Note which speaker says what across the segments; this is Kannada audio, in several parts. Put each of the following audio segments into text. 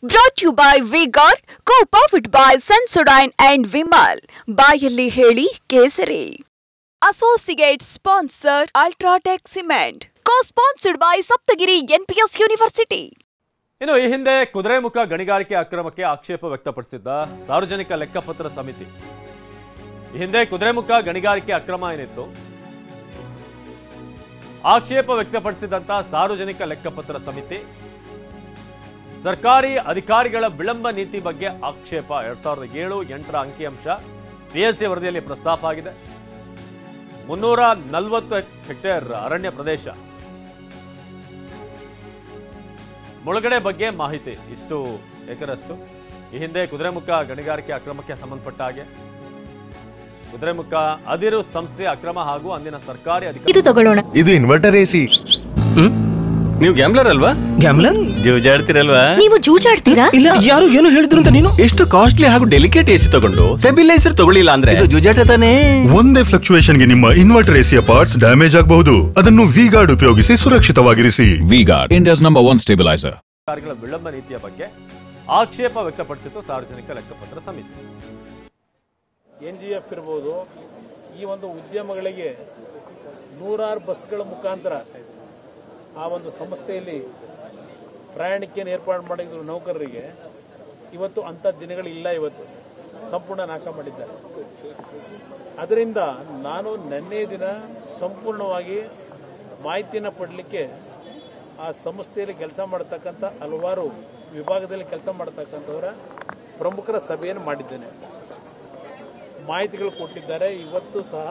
Speaker 1: Brought to you by V-Guard, co-powered by Sensodyne and Vimal. ಬಾಯಲ್ಲಿ ಹೇಳಿ ಕೇಸರಿ. Associate sponsor Ultratech Cement. Co-sponsored by Saptagiri NPS University.
Speaker 2: ಇನ್ನು ಈ ಹಿಂದೆ ಕುದುರೆಮುಖ ಗಣಿಗಾರಿಕೆ ಅಕ್ರಮಕ್ಕೆ ಆಕ್ಷೇಪ ವ್ಯಕ್ತಪಡಿಸಿದ್ದ ಸಾರ್ವಜನಿಕ ಲೆಕ್ಕಪತ್ರ ಸಮಿತಿ ಈ ಹಿಂದೆ ಕುದುರೆಮುಖ ಗಣಿಗಾರಿಕೆ ಅಕ್ರಮ ಏನಿತ್ತು ಆಕ್ಷೇಪ ವ್ಯಕ್ತಪಡಿಸಿದಂತ ಸಾರ್ವಜನಿಕ ಲೆಕ್ಕಪತ್ರ ಸಮಿತಿ ಸರ್ಕಾರಿ ಅಧಿಕಾರಿಗಳ ವಿಳಂಬ ನೀತಿ ಬಗ್ಗೆ ಆಕ್ಷೇಪ 2007-8ರ ಅಂಕಿಅಂಶ ಪಿಎಸ್ಸಿ ವರದಿಯಲ್ಲಿ ಪ್ರಸ್ತಾಪ ಆಗಿದೆ. 340 ಹೆಕ್ಟೇರ್ ಅರಣ್ಯ ಪ್ರದೇಶ ಮುಳುಗಡೆ ಬಗ್ಗೆ ಮಾಹಿತಿ ಇಷ್ಟು ಎಕರಷ್ಟು ಈ ಹಿಂದೆ ಕುದುರೆಮುಖ ಗಣಿಗಾರಿಕೆ ಅಕ್ರಮಕ್ಕೆ ಸಂಬಂಧಪಟ್ಟ ಹಾಗೆ ಕುದುರೆಮುಖ ಅದಿರು ಸಂಸ್ಥೆ ಅಕ್ರಮ ಹಾಗೂ ಅಂದಿನ ಸರ್ಕಾರಿ ಅಧಿಕಾರಿ
Speaker 3: ಇದು ಇನ್ವರ್ಟರ್ ಎಸಿ.
Speaker 4: ನೀವು ಗ್ಯಾಮ್ಲರ್ ಅಲ್ವಾ? ಗ್ಯಾಮ್ಲರ್ ಜೂಜಾಡ್ತಿರಲ್ವಾ?
Speaker 5: ನೀವು ಜೂಜಾಡ್ತೀರಾ?
Speaker 4: ಇಲ್ಲ, ಯಾರು ಏನು ಹೇಳಿದ್ರು ಅಂತ ನೀನು ಎಷ್ಟು ಕಾಸ್ಟ್ಲಿ ಹಾಗೂ ಡೆಲಿಕೇಟ್ ಎಸಿ ತಗೊಂಡು ಸ್ಟೆಬಿಲೈಸರ್ ತಗೊಳ್ಳಿಲ್ಲ ಅಂದ್ರೆ ಇದು ಜೂಜಾಟ ತಾನೇ.
Speaker 3: ಒಂದೇ ಫ್ಲಕ್ಚುಯೇಷನ್ ಗೆ ನಿಮ್ಮ ಇನ್ವರ್ಟರ್ ಎಸಿಯ ಪಾರ್ಟ್ಸ್ ಡ್ಯಾಮೇಜ್ ಆಗಬಹುದು. ಅದನ್ನು ವಿ-ಗಾರ್ಡ್ ಉಪಯೋಗಿಸಿ ಸುರಕ್ಷಿತವಾಗಿರಿಸಿ.
Speaker 6: V Guard, India's number 1 stabiliser.
Speaker 2: ಸರ್ಕಾರಗಳ ವಿಳಂಬ ನೀತಿಯ ಬಗ್ಗೆ ಆಕ್ಷೇಪ ವ್ಯಕ್ತಪಡಿಸಿತು ಸಾರ್ವಜನಿಕ ಲೆಕ್ಕಪತ್ರ ಸಮಿತಿ.
Speaker 7: NGF ಇರಬಹುದು, ಈ ಒಂದು ಉದ್ಯಮಗಳಿಗೆ ನೂರಾರು ಬಸ್ಗಳ ಮುಖಾಂತರ ಆ ಒಂದು ಸಂಸ್ಥೆಯಲ್ಲಿ ಪ್ರಯಾಣಿಕೆಯನ್ನು ಏರ್ಪಾಡು ಮಾಡಿದ್ರು ನೌಕರರಿಗೆ. ಇವತ್ತು ಅಂಥ ದಿನಗಳಿಲ್ಲ, ಇವತ್ತು ಸಂಪೂರ್ಣ ನಾಶ ಮಾಡಿದ್ದಾರೆ. ಅದರಿಂದ ನಾನು ನಿನ್ನೆ ದಿನ ಸಂಪೂರ್ಣವಾಗಿ ಮಾಹಿತಿಯನ್ನು ಪಡಲಿಕ್ಕೆ ಆ ಸಂಸ್ಥೆಯಲ್ಲಿ ಕೆಲಸ ಮಾಡತಕ್ಕಂಥ ಹಲವಾರು ವಿಭಾಗದಲ್ಲಿ ಕೆಲಸ ಮಾಡತಕ್ಕಂಥವರ ಪ್ರಮುಖರ ಸಭೆಯನ್ನು ಮಾಡಿದ್ದೇನೆ. ಮಾಹಿತಿಗಳು ಕೊಟ್ಟಿದ್ದಾರೆ. ಇವತ್ತು ಸಹ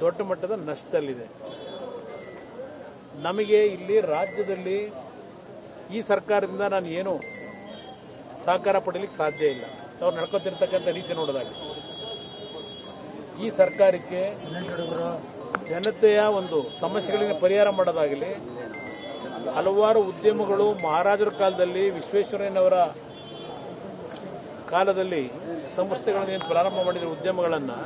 Speaker 7: ದೊಡ್ಡ ಮಟ್ಟದ ನಷ್ಟದಲ್ಲಿದೆ. ನಮಗೆ ಇಲ್ಲಿ ರಾಜ್ಯದಲ್ಲಿ ಈ ಸರ್ಕಾರದಿಂದ ನಾನು ಏನು ಸಹಕಾರ ಪಡೀಲಿಕ್ಕೆ ಸಾಧ್ಯ ಇಲ್ಲ. ಅವ್ರು ನಡ್ಕೊತಿರ್ತಕ್ಕಂಥ ರೀತಿ ನೋಡಿದಾಗ ಈ ಸರ್ಕಾರಕ್ಕೆ ಜನತೆಯ ಒಂದು ಸಮಸ್ಯೆಗಳಿಗೆ ಪರಿಹಾರ ಮಾಡೋದಾಗಲಿ, ಹಲವಾರು ಉದ್ಯಮಗಳು ಮಹಾರಾಜರ ಕಾಲದಲ್ಲಿ ವಿಶ್ವೇಶ್ವರಯ್ಯನವರ ಕಾಲದಲ್ಲಿ ಸಂಸ್ಥೆಗಳನ್ನು ಪ್ರಾರಂಭ ಮಾಡಿದ ಉದ್ಯಮಗಳನ್ನು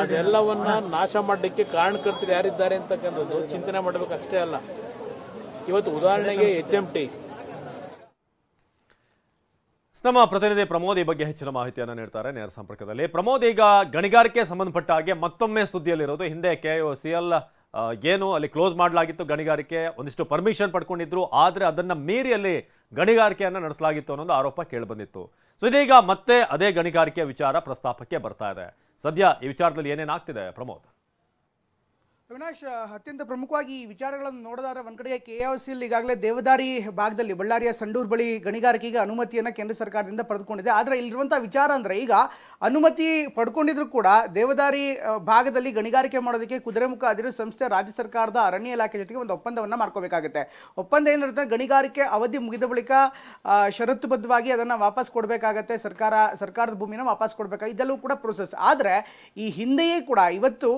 Speaker 7: ಅದೆಲ್ಲವನ್ನ ನಾಶ ಮಾಡಲಿಕ್ಕೆ ಕಾರಣಕರ್ತರು ಯಾರಿದ್ದಾರೆ ಅಂತಕ್ಕಂಥದ್ದು ಚಿಂತನೆ ಮಾಡಬೇಕು ಅಷ್ಟೇ ಅಲ್ಲ. ಇವತ್ತು ಉದಾಹರಣೆಗೆ HMT.
Speaker 2: ನಮ್ಮ ಪ್ರತಿನಿಧಿ ಪ್ರಮೋದ್ ಈ ಬಗ್ಗೆ ಹೆಚ್ಚಿನ ಮಾಹಿತಿಯನ್ನು ನೀಡ್ತಾರೆ ನೇರ ಸಂಪರ್ಕದಲ್ಲಿ. ಪ್ರಮೋದ್, ಈಗ ಗಣಿಗಾರಿಕೆ ಸಂಬಂಧಪಟ್ಟ ಹಾಗೆ ಮತ್ತೊಮ್ಮೆ ಸುದ್ದಿಯಲ್ಲಿರೋದು, ಹಿಂದೆ KOCL ಏನು ಅಲ್ಲಿ ಕ್ಲೋಸ್ ಮಾಡಲಾಗಿತ್ತು, ಗಣಿಗಾರಿಕೆ ಒಂದಿಷ್ಟು ಪರ್ಮಿಷನ್ ಪಡ್ಕೊಂಡಿದ್ರು, ಆದರೆ ಅದನ್ನ ಮೀರಿ ಅಲ್ಲಿ ಗಣಿಗಾರಿಕೆಯನ್ನು ನಡೆಸಲಾಗಿತ್ತು ಅನ್ನೋದು ಆರೋಪ ಕೇಳಿಬಂದಿತ್ತು. ಸೊ ಇದೀಗ ಮತ್ತೆ ಅದೇ ಗಣಿಗಾರಿಕೆ ವಿಚಾರ ಪ್ರಸ್ತಾಪಕ್ಕೆ ಬರ್ತಾ ಇದೆ. ಸದ್ಯ ಈ ವಿಚಾರದಲ್ಲಿ ಏನೇನಾಗ್ತಿದೆ ಪ್ರಮೋದ್?
Speaker 8: ಅವಿನಾಶ್, ಅತ್ಯಂತ ಪ್ರಮುಖವಾಗಿ ಈ ವಿಚಾರಗಳನ್ನು ನೋಡಿದರೆ ಒಂದು ಕಡೆಗೆ KOCL ಈಗಾಗಲೇ ದೇವದಾರಿ ಭಾಗದಲ್ಲಿ ಬಳ್ಳಾರಿಯ ಸಂಡೂರು ಬಳಿ ಗಣಿಗಾರಿಕೆಗೆ ಅನುಮತಿಯನ್ನು ಕೇಂದ್ರ ಸರ್ಕಾರದಿಂದ ಪಡೆದುಕೊಂಡಿದೆ. ಆದರೆ ಇಲ್ಲಿರುವಂಥ ವಿಚಾರ ಅಂದರೆ, ಈಗ ಅನುಮತಿ ಪಡ್ಕೊಂಡಿದ್ರು ಕೂಡ ದೇವದಾರಿ ಭಾಗದಲ್ಲಿ ಗಣಿಗಾರಿಕೆ ಮಾಡೋದಕ್ಕೆ ಕುದುರೆಮುಖ ಅದಿರು ಸಂಸ್ಥೆ ರಾಜ್ಯ ಸರ್ಕಾರದ ಅರಣ್ಯ ಇಲಾಖೆ ಜೊತೆಗೆ ಒಂದು ಒಪ್ಪಂದವನ್ನು ಮಾಡ್ಕೋಬೇಕಾಗುತ್ತೆ. ಒಪ್ಪಂದ ಏನಿರುತ್ತೆ, ಗಣಿಗಾರಿಕೆ ಅವಧಿ ಮುಗಿದ ಬಳಿಕ ಷರತ್ತುಬದ್ಧವಾಗಿ ಅದನ್ನು ವಾಪಸ್ ಕೊಡಬೇಕಾಗತ್ತೆ, ಸರ್ಕಾರದ ಭೂಮಿನ ವಾಪಸ್ ಕೊಡಬೇಕಾಗ, ಇದೆಲ್ಲವೂ ಕೂಡ ಪ್ರೋಸೆಸ್. ಆದರೆ ಈ ಹಿಂದೆಯೇ ಕೂಡ ಇವತ್ತು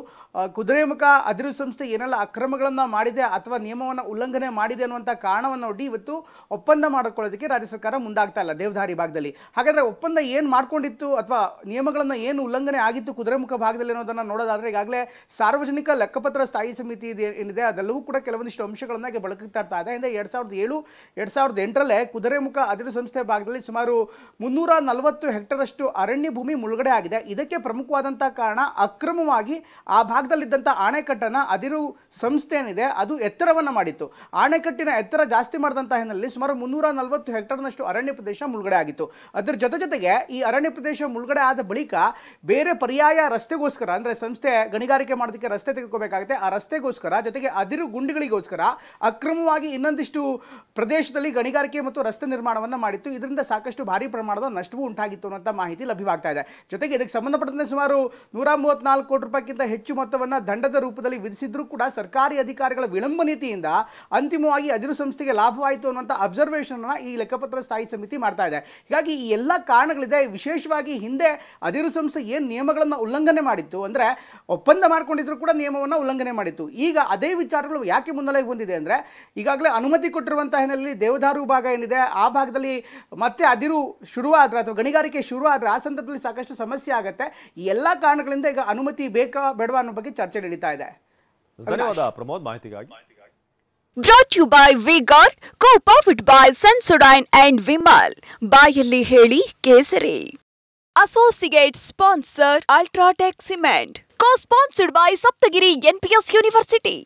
Speaker 8: ಕುದುರೆಮುಖ ಅದಿರು ಸಂಸ್ಥೆ ಏನೆಲ್ಲ ಅಕ್ರಮಗಳನ್ನು ಮಾಡಿದೆ ಅಥವಾ ನಿಯಮವನ್ನು ಉಲ್ಲಂಘನೆ ಮಾಡಿದೆ ಅನ್ನುವಂಥ ಕಾರಣವನ್ನು ನೋಡಿ ಇವತ್ತು ಒಪ್ಪಂದ ಮಾಡಿಕೊಳ್ಳೋದಕ್ಕೆ ರಾಜ್ಯ ಸರ್ಕಾರ ಮುಂದಾಗ್ತಾ ಇಲ್ಲ ದೇವದಾರಿ ಭಾಗದಲ್ಲಿ. ಹಾಗಾದರೆ ಒಪ್ಪಂದ ಏನು ಮಾಡ್ಕೊಂಡಿತ್ತು ಅಥವಾ ನಿಯಮಗಳನ್ನು ಏನು ಉಲ್ಲಂಘನೆ ಆಗಿತ್ತು ಕುದುರೆಮುಖ ಭಾಗದಲ್ಲಿ ಅನ್ನೋದನ್ನು ನೋಡೋದಾದರೆ, ಈಗಾಗಲೇ ಸಾರ್ವಜನಿಕ ಲೆಕ್ಕಪತ್ರ ಸ್ಥಾಯಿ ಸಮಿತಿ ಏನಿದೆ ಅದೆಲ್ಲವೂ ಕೂಡ ಕೆಲವೊಂದಿಷ್ಟು ಅಂಶಗಳನ್ನ ಬಳಕೆ ತರ್ತಾ ಇದೆ. ಹಿಂದೆ 2007-2008ರಲ್ಲೇ ಕುದುರೆಮುಖ ಅದಿರು ಸಂಸ್ಥೆ ಭಾಗದಲ್ಲಿ ಸುಮಾರು 340 ಹೆಕ್ಟೇರ್ ಅಷ್ಟು ಅರಣ್ಯ ಭೂಮಿ ಮುಳುಗಡೆ ಆಗಿದೆ. ಇದಕ್ಕೆ ಪ್ರಮುಖವಾದಂಥ ಕಾರಣ ಅಕ್ರಮವಾಗಿ ಆ ಭಾಗದಲ್ಲಿದ್ದಂಥ ಆಣೆಕಟ್ಟನ್ನು ಅದಿರು ಸಂಸ್ಥೆ ಏನಿದೆ ಅದು ಎತ್ತರವನ್ನು ಮಾಡಿತ್ತು. ಆಣೆಕಟ್ಟಿನ ಎತ್ತರ ಜಾಸ್ತಿ ಮಾಡಿದಂಥ ಹಿನ್ನೆಲೆಯಲ್ಲಿ ಸುಮಾರು 340 ಹೆಕ್ಟೇರ್ನಷ್ಟು ಅರಣ್ಯ ಪ್ರದೇಶ ಮುಳುಗಡೆ ಆಗಿತ್ತು. ಅದರ ಜೊತೆಗೆ ಈ ಅರಣ್ಯ ಪ್ರದೇಶ ಮುಳುಗಡೆ ಆದ ಬಳಿಕ ಬೇರೆ ಪರ್ಯಾಯ ರಸ್ತೆಗೋಸ್ಕರ, ಅಂದರೆ ಸಂಸ್ಥೆ ಗಣಿಗಾರಿಕೆ ಮಾಡೋದಕ್ಕೆ ರಸ್ತೆ ತೆಗೆದುಕೋಬೇಕಾಗುತ್ತೆ, ಆ ರಸ್ತೆಗೋಸ್ಕರ ಜೊತೆಗೆ ಅದಿರು ಗುಂಡಿಗಳಿಗೋಸ್ಕರ ಅಕ್ರಮವಾಗಿ ಇನ್ನೊಂದಿಷ್ಟು ಪ್ರದೇಶದಲ್ಲಿ ಗಣಿಗಾರಿಕೆ ಮತ್ತು ರಸ್ತೆ ನಿರ್ಮಾಣವನ್ನು ಮಾಡಿತ್ತು. ಇದರಿಂದ ಸಾಕಷ್ಟು ಭಾರಿ ಪ್ರಮಾಣದ ನಷ್ಟವೂ ಉಂಟಾಗಿತ್ತು ಅನ್ನೋಂಥ ಮಾಹಿತಿ ಲಭ್ಯವಾಗ್ತಾ ಇದೆ. ಜೊತೆಗೆ ಇದಕ್ಕೆ ಸಂಬಂಧಪಟ್ಟಂತೆ ಸುಮಾರು 134 ಕೋಟಿ ರೂಪಾಯಿಗಿಂತ ಹೆಚ್ಚು ಮೊತ್ತವನ್ನು ದಂಡದ ರೂಪದಲ್ಲಿ ವಿಧಿಸಿದ್ರೂ ಕೂಡ ಸರ್ಕಾರಿ ಅಧಿಕಾರಿಗಳ ವಿಳಂಬ ನೀತಿಯಿಂದ ಅಂತಿಮವಾಗಿ ಅದಿರು ಸಂಸ್ಥೆಗೆ ಲಾಭವಾಯಿತು ಅನ್ನುವಂಥ ಅಬ್ಸರ್ವೇಷನ್ ಈ ಲೆಕ್ಕಪತ್ರ ಸ್ಥಾಯಿ ಸಮಿತಿ ಮಾಡ್ತಾ ಇದೆ. ಹೀಗಾಗಿ ಈ ಎಲ್ಲ ಕಾರಣಗಳಿದೆ. ವಿಶೇಷವಾಗಿ ಹಿಂದೆ ಅದಿರು ಸಂಸ್ಥೆ ಏನು ನಿಯಮಗಳನ್ನು ಉಲ್ಲಂಘನೆ ಮಾಡಿತ್ತು, ಅಂದರೆ ಒಪ್ಪಂದ ಮಾಡ್ಕೊಂಡಿದ್ರು ಕೂಡ ನಿಯಮವನ್ನು ಉಲ್ಲಂಘನೆ ಮಾಡಿತ್ತು. ಈಗ ಅದೇ ವಿಚಾರಗಳು ಯಾಕೆ ಮುನ್ನೆಲೆಗೆ ಬಂದಿದೆ ಅಂದರೆ, ಈಗಾಗಲೇ ಅನುಮತಿ ಕೊಟ್ಟಿರುವಂತಹ ಹಿನ್ನೆಲೆಯಲ್ಲಿ ದೇವದಾರು ಭಾಗ ಏನಿದೆ ಆ ಭಾಗದಲ್ಲಿ ಮತ್ತೆ ಅದಿರು ಶುರುವಾದರೆ ಅಥವಾ ಗಣಿಗಾರಿಕೆ ಶುರು ಆದರೆ ಆ ಸಂದರ್ಭದಲ್ಲಿ ಸಾಕಷ್ಟು ಸಮಸ್ಯೆ ಆಗುತ್ತೆ. ಈ ಎಲ್ಲ ಕಾರಣಗಳಿಂದ ಈಗ ಅನುಮತಿ ಬೇಕಾ ಬೇಡವಾ ಅನ್ನೋ ಬಗ್ಗೆ ಚರ್ಚೆ ನಡೀತಾ ಇದೆ.
Speaker 2: ಧನ್ಯವಾದ ಪ್ರಮೋದ್ ಮಾಹಿತಿಗಾಗಿ.
Speaker 1: Brought you by V-Guard, co-powered by Sensodyne and Vimal. ಬಾಯಲ್ಲಿ ಹೇಳಿ ಕೇಸರಿ. Associate sponsor Ultratech Cement. Co-sponsored by Saptagiri NPS University.